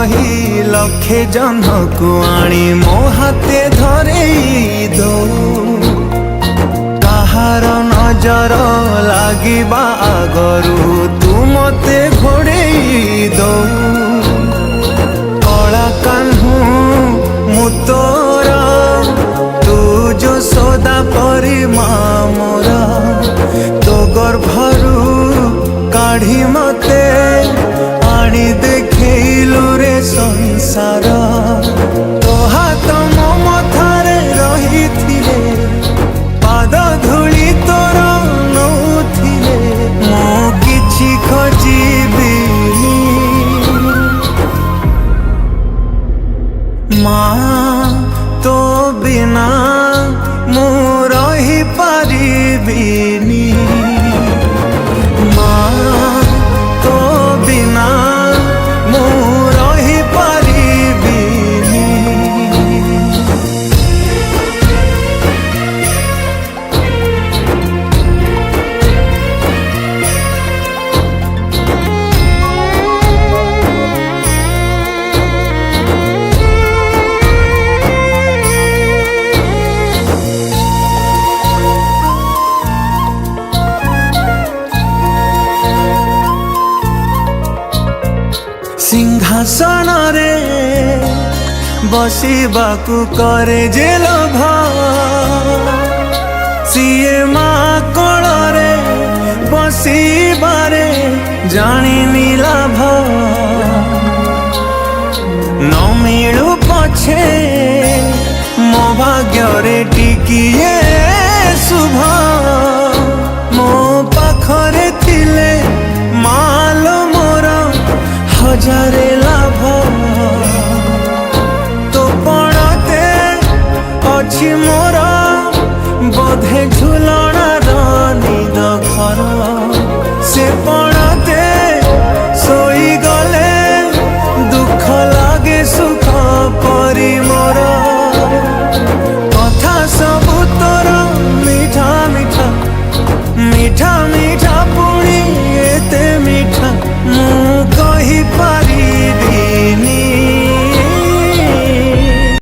कही लक्षे जन को आनी मो हाथे धरेई दो कहार नजर लागिबा आगरू तू मते घोड़ेई दो कला कान्हू मु तोरा तू जो सदा परी मोरा तो गर्भरू काढ़ी मते आनी देखैलु रे संसार तो हाथ मो मथारे रही थिले पाद धूली तोर नौथिले मो किछि खोजिबिनी माँ तो बिना मु रही पारिबिनी माँ तो बिना मु रही पारिबिनी। सिंहासन रे बसिबाकू करे जे लोभ सीए माँ कोଳରେ बसिबारे जानिनी लाभ न मिलू पछे मो भाग्य रे टिकिए शुभ मो पाखरे थिले माल मोर हजारे लाभ तो पड़ते अच्छी मोर बोधे